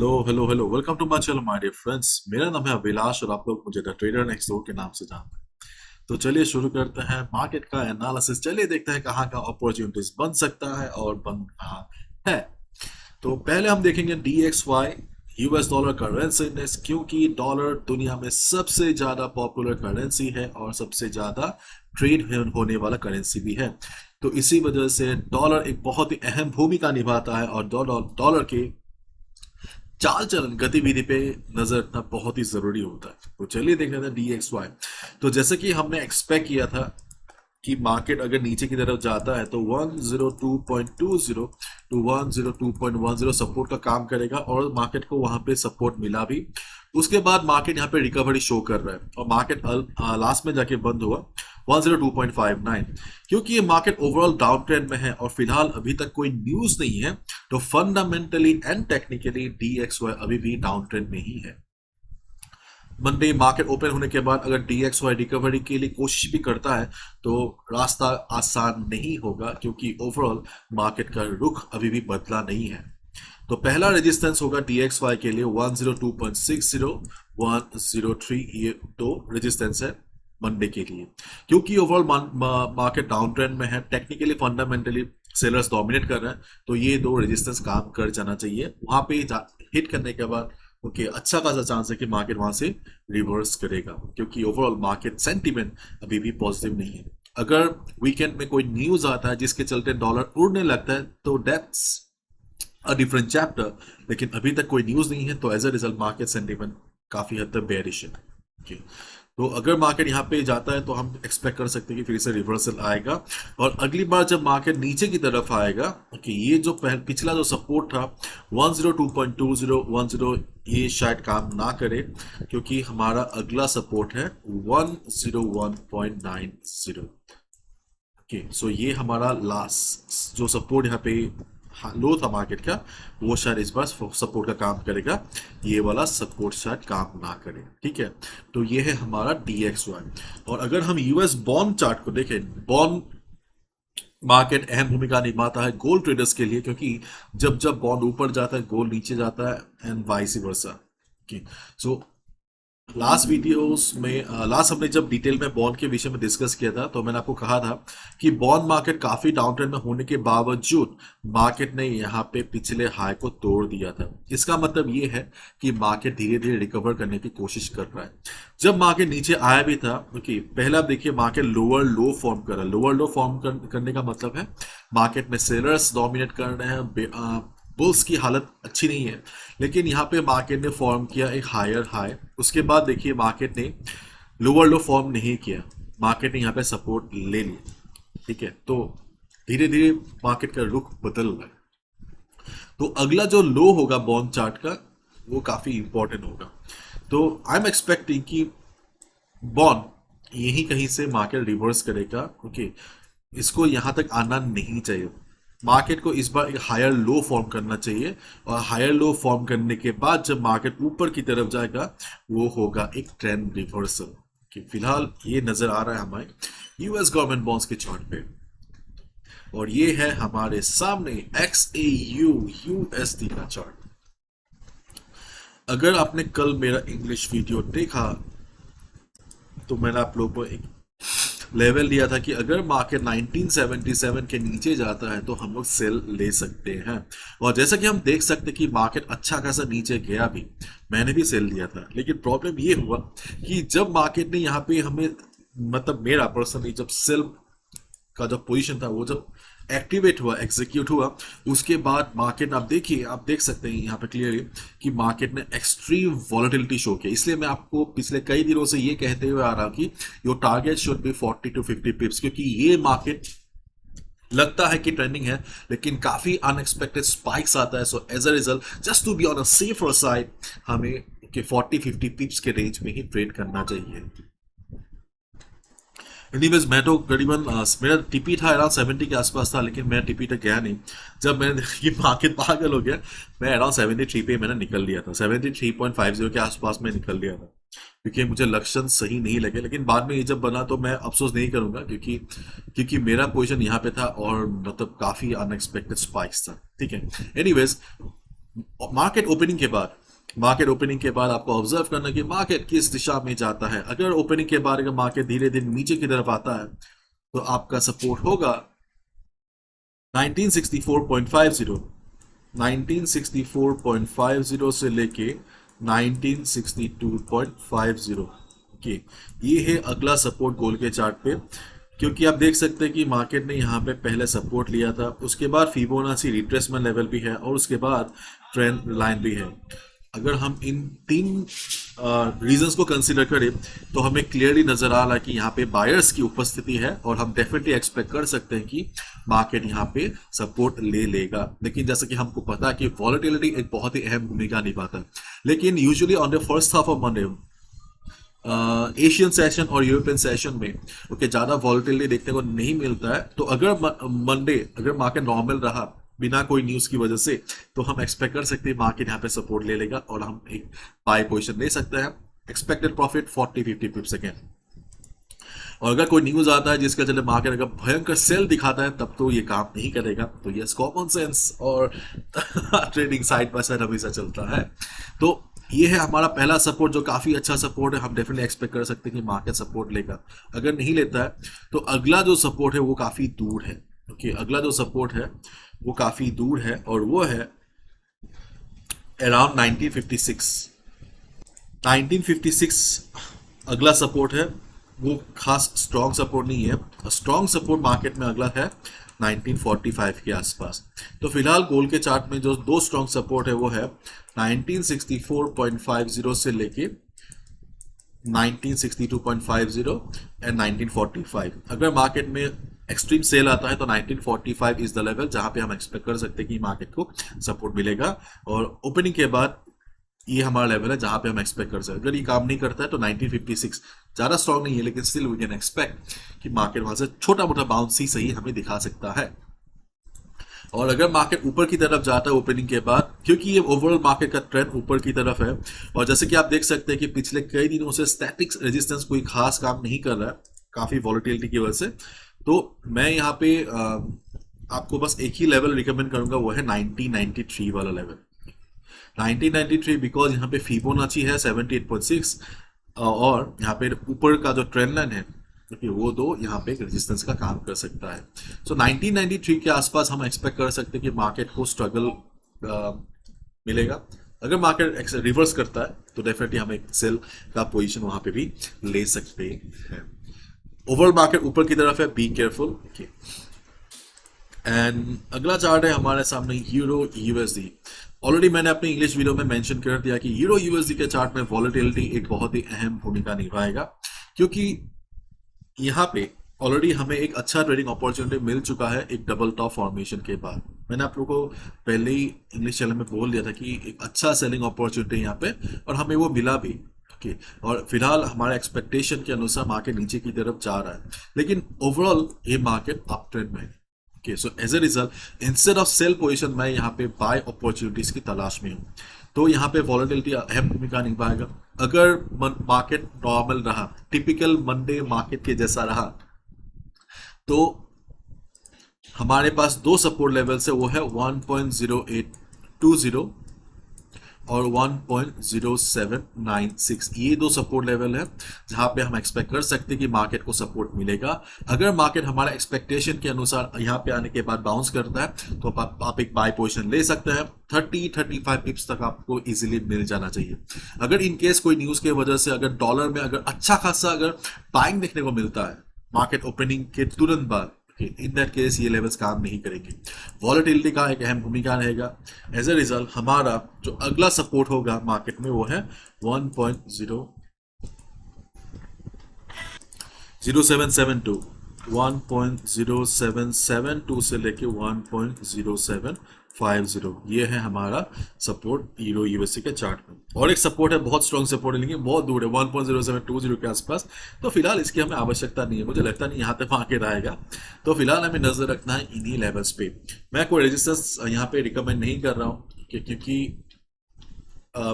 Hello hello hello, welcome to my channel my dear friends. मेरा नाम है अभिलाष और आप लोग मुझे द ट्रेडर नेक्स्ट डोर के नाम से जानते हैं। तो चलिए शुरू करते हैं मार्केट का एनालिसिस। चलिए देखते हैं कहाँ का अपॉर्चुनिटीज बन सकता है और बन कहाँ है। तो पहले हम देखेंगे DXY यूएस डॉलर करेंसी, क्योंकि डॉलर दुनिया में सबसे ज्यादा पॉपुलर करेंसी है और सबसे ज्यादा ट्रेड होने वाला करेंसी भी है। तो इसी वजह से डॉलर एक बहुत ही अहम भूमिका निभाता है और डॉलर के चाल चलन गतिविधि पे नजर रखना बहुत ही जरूरी होता है। तो चलिए देख लेते हैं DXY। तो जैसे कि हमने एक्सपेक्ट किया था कि मार्केट अगर नीचे की तरफ जाता है तो 102.20 टू 102.10 सपोर्ट का काम करेगा और मार्केट को वहां पे सपोर्ट मिला भी। उसके बाद मार्केट यहाँ पे रिकवरी शो कर रहा है और मार्केट लास्ट में जाके बंद हुआ 102.59। क्योंकि ये मार्केट ओवरऑल डाउन ट्रेंड में है और फिलहाल अभी तक कोई न्यूज नहीं है, तो फंडामेंटली एंड टेक्निकली DXY अभी भी डाउन ट्रेंड में ही है। मंडे मार्केट ओपन होने के बाद अगर DXY रिकवरी के लिए कोशिश भी करता है तो रास्ता आसान नहीं होगा, क्योंकि ओवरऑल मार्केट का रुख अभी भी बदला नहीं है। तो पहला रेजिस्टेंस होगा DXY के लिए 102.60 103। ये दो रेजिस्टेंस है मंडे के लिए, क्योंकि ओवरऑल मार्केट डाउन ट्रेंड में है, टेक्निकली फंडामेंटली सेलर्स डोमिनेट कर रहे हैं। तो ये दो रेजिस्टेंस काम कर जाना चाहिए। वहां पे हिट करने के बाद ओके अच्छा खासा चांस है कि मार्केट वहां से रिवर्स करेगा, क्योंकि ओवरऑल मार्केट सेंटीमेंट अभी भी पॉजिटिव नहीं है। अगर वीकेंड में कोई न्यूज आता है जिसके चलते डॉलर उड़ने लगता है तो दैट्स अ डिफरेंट चैप्टर, लेकिन अभी तक कोई न्यूज नहीं है, तो as a result market sentiment काफी हद तक बेयरिश है। Okay. तो अगर मार्केट यहाँ पे जाता है तो हम एक्सपेक्ट कर सकते हैं कि फिर से रिवर्सल आएगा और अगली बार जब मार्केट नीचे की तरफ आएगा कि ये जो पिछला जो सपोर्ट था 102.20 ये शायद काम ना करे, क्योंकि हमारा अगला सपोर्ट है 101.90। ओके, सो ये हमारा लास्ट जो सपोर्ट यहाँ पे लो था मार्केट का, वो शायद इस बार सपोर्ट का काम करेगा। ये वाला सपोर्ट शायद काम ना करे। ठीक है, तो ये है हमारा DXY। और अगर हम यूएस बॉन्ड चार्ट को देखें, बॉन्ड मार्केट अहम भूमिका निभाता है गोल्ड ट्रेडर्स के लिए, क्योंकि जब जब बॉन्ड ऊपर जाता है गोल्ड नीचे जाता है and vice versa. So last videos में लास्ट हमने जब डिटेल में बॉन्ड के विषय में डिस्कस किया था तो मैंने आपको कहा था कि बॉन्ड मार्केट काफी डाउन ट्रेंड में होने के बावजूद मार्केट ने यहाँ पे पिछले हाई को तोड़ दिया था। इसका मतलब ये है कि मार्केट धीरे धीरे रिकवर करने की कोशिश कर रहा है। जब मार्केट नीचे आया भी था क्योंकि पहला देखिए मार्केट लोअर लो फॉर्म कर रहा है। लोअर लो फॉर्म करने का मतलब है मार्केट में सेलर्स डोमिनेट कर रहे हैं, बुल्स की हालत अच्छी नहीं है। लेकिन यहाँ पे मार्केट ने फॉर्म किया एक हायर हाई। उसके बाद देखिए मार्केट ने लोअर लो फॉर्म नहीं किया, मार्केट ने यहाँ पे सपोर्ट ले लिया। ठीक है, तो धीरे धीरे मार्केट का रुख बदल रहा है। तो अगला जो लो होगा बॉन्ड चार्ट का वो काफी इंपॉर्टेंट होगा। तो आई एम एक्सपेक्टिंग कि बॉन्ड यही कहीं से मार्केट रिवर्स करेगा। ओके, इसको यहां तक आना नहीं चाहिए। मार्केट को इस बार एक हायर लो फॉर्म करना चाहिए और हायर लो फॉर्म करने के बाद जब मार्केट ऊपर की तरफ जाएगा वो होगा एक ट्रेंड रिवर्सल। कि फिलहाल ये नजर आ रहा है हमारे यूएस गवर्नमेंट बॉन्ड्स के चार्ट पे, और ये है हमारे सामने XAU USD का चार्ट। अगर आपने कल मेरा इंग्लिश वीडियो देखा तो मैंने आप लोगों को एक लेवल दिया था कि अगर मार्केट 1977 के नीचे जाता है तो हम लोग सेल ले सकते हैं। और जैसा कि हम देख सकते हैं कि मार्केट अच्छा खासा नीचे गया भी, मैंने भी सेल दिया था। लेकिन प्रॉब्लम ये हुआ कि जब मार्केट ने यहाँ पे हमें मतलब मेरा पर्सनली जब सेल का जो पोजीशन था वो जब एक्टिवेट हुआ, एग्जीक्यूट हुआ, उसके बाद मार्केट आप देखिए, आप देख सकते हैं यहाँ पे क्लियरली कि मार्केट ने एक्सट्रीम वॉलेटिलिटी शो किया। इसलिए मैं आपको पिछले कई दिनों से ये कहते हुए आ रहा हूँ कि your target should be 40 to 50 पिप्स, क्योंकि ये मार्केट लगता है कि ट्रेंडिंग है लेकिन काफी अनएक्सपेक्टेड स्पाइक्स आता है। So as a result just to be on a safer side हमें 40-50 पिप्स के रेंज में ही ट्रेड करना चाहिए। एनीवेज मैं तो करीबन मेरा टीपी था अराउंड 70 के आसपास था, लेकिन मैं टीपी तक गया नहीं। जब मैंने देखा कि मार्केट पागल हो गया, मैं अराउंड 73 पे मैंने निकल लिया था। 73.50 के आसपास में निकल लिया था, क्योंकि मुझे लक्षण सही नहीं लगे। लेकिन बाद में ये जब बना तो मैं अफसोस नहीं करूंगा, क्योंकि मेरा पोजीशन यहाँ पे था और मतलब काफी अनएक्सपेक्टेड स्पाइक्स था। ठीक है, एनीवेज मार्केट ओपनिंग के बाद, मार्केट ओपनिंग के बाद आपको ऑब्जर्व करना कि मार्केट किस दिशा में जाता है। अगर ओपनिंग के बाद अगर मार्केट धीरे धीरे नीचे की तरफ आता है तो आपका सपोर्ट होगा 1964.50, 1964.50 से लेके 1962.50। ओके, ये है अगला सपोर्ट गोल के चार्ट पे। क्योंकि आप देख सकते हैं कि मार्केट ने यहाँ पे पहले सपोर्ट लिया था, उसके बाद फिबोनाची रिट्रेसमेंट लेवल भी है और उसके बाद ट्रेंड लाइन भी है। अगर हम इन तीन रीजंस को कंसीडर करें तो हमें क्लियरली नजर आ रहा है कि यहाँ पे बायर्स की उपस्थिति है और हम डेफिनेटली एक्सपेक्ट कर सकते हैं कि मार्केट यहाँ पे सपोर्ट ले लेगा। लेकिन जैसा कि हमको पता है कि वॉलेटिलिटी एक बहुत ही अहम भूमिका निभाता है, लेकिन usually on the first half of Monday Asian session और यूरोपियन सेशन में ओके ज़्यादा वॉलेटिलिटी देखने को नहीं मिलता है। तो अगर मंडे अगर मार्केट नॉर्मल रहा बिना कोई न्यूज़ की वजह से, तो हम एक्सपेक्ट कर सकते हैं मार्केट यहाँ पे सपोर्ट ले लेगा और हम एक बाय पोजीशन ले सकते हैं। एक्सपेक्टेड प्रॉफिट 40-50 पिप सेकेंड। और अगर कोई न्यूज़ आता है जिसके चलते मार्केट अगर भयंकर सेल दिखाता है तब तो ये काम नहीं करेगा। तो यस, कॉमन सेंस और ट्रेडिंग साइड बाय साइड हमेशा चलता है। तो ये है हमारा पहला सपोर्ट जो काफी अच्छा सपोर्ट है। हम डेफिनेटली एक्सपेक्ट कर सकते हैं कि मार्केट सपोर्ट लेगा। अगर नहीं लेता है तो अगला जो सपोर्ट है वो काफी दूर है। ओके, अगला जो सपोर्ट है वो काफी दूर है और वो है अराउंड 1956। 1956 अगला सपोर्ट है। वो खास स्ट्रॉन्ग सपोर्ट नहीं है। स्ट्रॉन्ग सपोर्ट मार्केट में अगला है 1945 के आसपास। तो फिलहाल गोल के चार्ट में जो दो स्ट्रॉन्ग सपोर्ट है वो है 1964.50 से लेके 1962.50 एंड 1945। अगर मार्केट में एक्सट्रीम सेल आता है तो 1945 इज द लेवल जहां पे हम एक्सपेक्ट कर सकते हैं कि मार्केट को सपोर्ट मिलेगा। और ओपनिंग के बाद ये हमारा लेवल है जहां पे हम एक्सपेक्ट कर सकते हैं। अगर ये काम नहीं करता है तो 1956 ज्यादा स्ट्रॉन्ग नहीं है, लेकिन स्टिल वी कैन एक्सपेक्ट कि मार्केट वहां से छोटा मोटा बाउंस ही सही हमें दिखा सकता है। और अगर मार्केट ऊपर की तरफ जाता है ओपनिंग के बाद, क्योंकि ये ओवरऑल मार्केट का ट्रेंड ऊपर की तरफ है और जैसे कि आप देख सकते हैं कि पिछले कई दिनों से स्टैटिक रेजिस्टेंस कोई खास काम नहीं कर रहा है काफी वॉलेटिलिटी की वजह से। तो मैं यहाँ पे आपको बस एक ही लेवल रिकमेंड करूंगा, वो है 1993 वाला लेवल। 1993 बिकॉज यहाँ पे फिबोनाची है 78.6 और यहाँ पे ऊपर का जो ट्रेंड लाइन है क्योंकि वो दो यहाँ पे एक रेजिस्टेंस का काम कर सकता है। सो 1993 के आसपास हम एक्सपेक्ट कर सकते हैं कि मार्केट को स्ट्रगल मिलेगा। अगर मार्केट रिवर्स करता है तो डेफिनेटली हम एक सेल का पोजीशन वहां पे भी ले सकते हैं। ओवरऑल मार्केट ऊपर की तरफ है, बी केयरफुल। एंड अगला चार्ट है हमारे सामने यूरो यूएसडी। ऑलरेडी मैंने अपने इंग्लिश वीडियो में मेंशन कर दिया कि यूरो यूएसडी के चार्ट में वॉलेटिलिटी एक बहुत ही अहम भूमिका निभाएगा, क्योंकि यहाँ पे ऑलरेडी हमें एक अच्छा ट्रेडिंग अपॉर्चुनिटी मिल चुका है एक डबल टॉप फॉर्मेशन के बाद। मैंने आप लोगों को पहले ही इंग्लिश चैनल में बोल दिया था कि एक अच्छा सेलिंग अपॉर्चुनिटी यहाँ पे और हमें वो मिला भी। ओके, और फिलहाल हमारे एक्सपेक्टेशन के अनुसार मार्केट नीचे की तरफ जा रहा है, लेकिन ओवरऑल ये मार्केट अप ट्रेंड में है। Okay, so as a result instead of sell position मैं यहाँ पे बाय अपॉर्चुनिटीज की तलाश में हूँ। तो यहाँ पे वॉलेटिलिटी अहम भूमिका निभाएगा। अगर मार्केट नॉर्मल रहा, टिपिकल मंडे मार्केट के जैसा रहा, तो हमारे पास दो सपोर्ट लेवल्स है, वो है 1.0820 और 1.0796। ये दो सपोर्ट लेवल है जहां पे हम एक्सपेक्ट कर सकते हैं कि मार्केट को सपोर्ट मिलेगा। अगर मार्केट हमारा एक्सपेक्टेशन के अनुसार यहाँ पे आने के बाद बाउंस करता है तो आप एक बाय पोजीशन ले सकते हैं। 30-35 पिप्स तक आपको इजीली मिल जाना चाहिए। अगर इन केस कोई न्यूज के वजह से अगर डॉलर में अगर अच्छा खासा अगर बाइंग देखने को मिलता है मार्केट ओपनिंग के तुरंत बाद, इन दैट केस ये लेवल्स काम नहीं करेंगे। वॉलेटिलिटी का एक अहम भूमिका रहेगा। एज ए रिजल्ट हमारा जो अगला सपोर्ट होगा मार्केट में वो है 1.0772, 1.0772 से लेके 1.0750। ये है हमारा सपोर्ट यूरो यूएसडी के चार्ट में। और एक सपोर्ट है, बहुत स्ट्रॉन्ग सपोर्ट है लेकिन बहुत दूर है, 1.0720 के आसपास। तो फिलहाल इसकी हमें आवश्यकता नहीं है, मुझे लगता नहीं यहाँ तक मार्केट आएगा। तो फिलहाल हमें नजर रखना है इन्हीं लेवल्स पे। मैं कोई रेजिस्टेंस यहाँ पे रिकमेंड नहीं कर रहा हूँ क्योंकि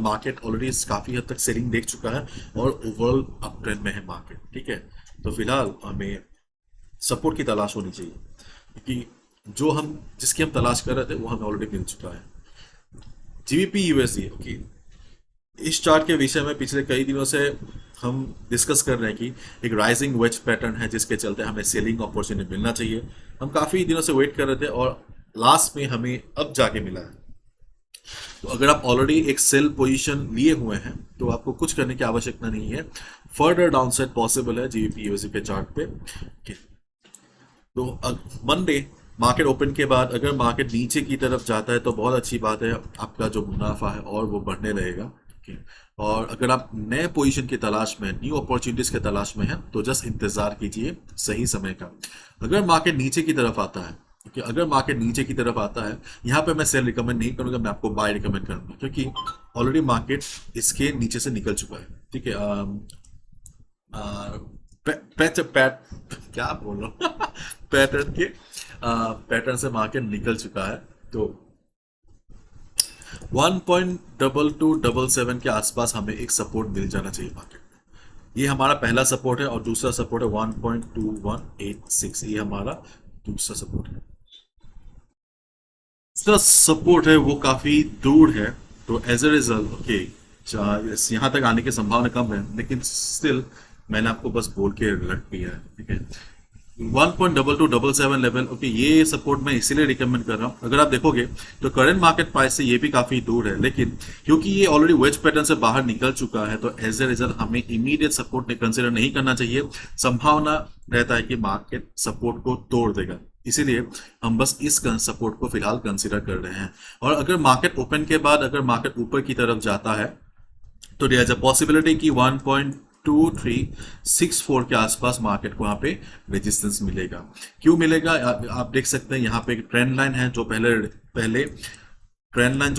मार्केट ऑलरेडी काफी हद तक सेलिंग देख चुका है और ओवरऑल अप ट्रेंड में है मार्केट। ठीक है, तो फिलहाल हमें सपोर्ट की तलाश होनी चाहिए क्योंकि जो हम जिसकी हम तलाश कर रहे थे वो हमें ऑलरेडी मिल चुका है। GBP USD, okay. इस चार्ट के विषय में पिछले कई दिनों से हम डिस्कस कर रहे हैं कि एक राइजिंग वेज पैटर्न है जिसके चलते हमें सेलिंग अपॉर्चुनिटी मिलना चाहिए। हम काफ़ी दिनों से वेट कर रहे थे और लास्ट में हमें अब जाके मिला है। तो अगर आप ऑलरेडी एक सेल पोजीशन लिए हुए हैं तो आपको कुछ करने की आवश्यकता नहीं है। फर्दर डाउनसाइड पॉसिबल है जीबीपी यूएसडी के चार्ट पे। तो मंडे मार्केट ओपन के बाद अगर मार्केट नीचे की तरफ जाता है तो बहुत अच्छी बात है, आपका जो मुनाफा है और वो बढ़ने रहेगा। ओके। और अगर आप नए पोजीशन की तलाश में, न्यू अपॉर्चुनिटीज के तलाश में हैं तो जस्ट इंतजार कीजिए सही समय का। अगर मार्केट नीचे की तरफ आता है, ओके, अगर मार्केट नीचे की तरफ आता है, यहाँ पे मैं सेल रिकमेंड नहीं करूंगा, मैं आपको बाय रिकमेंड करूंगा क्योंकि ऑलरेडी मार्केट इसके नीचे से निकल चुका है। ठीक है। पैट पैट क्या बोल रहा हूँ पैटर्न के पैटर्न से मार्केट निकल चुका है। तो 1.2277 के आसपास हमें एक सपोर्ट मिल जाना चाहिए मार्केट में। ये हमारा पहला सपोर्ट है और दूसरा सपोर्ट है 1.2186, ये हमारा दूसरा सपोर्ट है। इसका सपोर्ट है वो काफी दूर है, तो एज ए रिजल्ट ओके यहाँ तक आने की संभावना कम है, लेकिन स्टिल मैंने आपको बस बोल के रख दिया है। ठीक है। 1.2277 लेवल, ओके, ये सपोर्ट मैं इसीलिए रिकमेंड कर रहा हूँ। अगर आप देखोगे तो करंट मार्केट प्राइस से ये भी काफी दूर है, लेकिन क्योंकि ये ऑलरेडी वेज पैटर्न से बाहर निकल चुका है तो एज ए रिजल्ट हमें इमीडिएट सपोर्ट कंसिडर नहीं करना चाहिए। संभावना रहता है कि मार्केट सपोर्ट को तोड़ देगा, इसीलिए हम बस इस सपोर्ट को फिलहाल कंसिडर कर रहे हैं। और अगर मार्केट ओपन के बाद अगर मार्केट ऊपर की तरफ जाता है तो देयर इज अ पॉसिबिलिटी कि 1.2364 के आसपास मार्केट को यहाँ पे रेजिस्टेंस मिलेगा। क्यों मिलेगा? आप देख सकते हैं यहाँ पे एक ट्रेंड लाइन है जो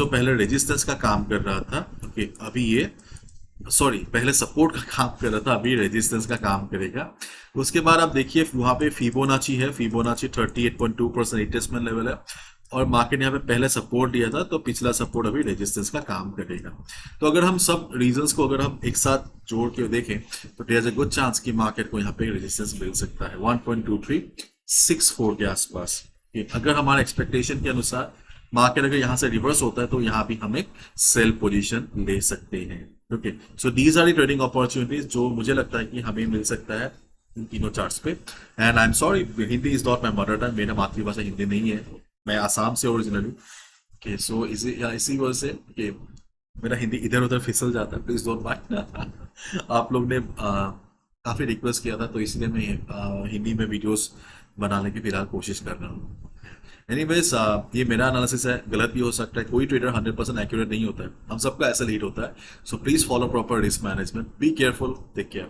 पहले रेजिस्टेंस का काम कर रहा था। ओके, अभी ये पहले सपोर्ट का काम कर रहा था, अभी रेजिस्टेंस का काम करेगा। उसके बाद आप देखिए वहां पे फिबोनाची है, फिबोनाची 38.2% रिट्रेसमेंट लेवल है और मार्केट यहाँ पे पहले सपोर्ट दिया था, तो पिछला सपोर्ट अभी रेजिस्टेंस का काम करेगा। तो अगर हम सब रीजंस को अगर हम एक साथ जोड़ के देखें तो there is a good chance कि मार्केट को यहाँ पे रेजिस्टेंस मिल सकता है 1.2364 के आसपास। अगर हमारे एक्सपेक्टेशन के अनुसार मार्केट अगर यहाँ से रिवर्स होता है तो यहाँ भी हम एक सेल पोजीशन ले सकते हैं। Okay, so these are the trading opportunities जो मुझे लगता है कि हमें मिल सकता है इन तीनों चार्ट्स पे। And I am sorry, Hindi is not my mother tongue, मेरा मातृभाषा हिंदी नहीं है, मैं आसाम से ओरिजिनली। ओके, सो इसी वजह से कि मेरा हिंदी इधर उधर फिसल जाता है, प्लीज डोंट माइंड। आप लोग ने काफ़ी रिक्वेस्ट किया था तो इसलिए मैं हिंदी में वीडियोस बनाने की फिलहाल कोशिश कर रहा हूँ। एनीवेज, ये मेरा एनालिसिस है, गलत भी हो सकता है, कोई ट्रेडर 100% एक्यूरेट नहीं होता है, हम सबका ऐसा लीड होता है। So please follow proper risk management, be careful, take care.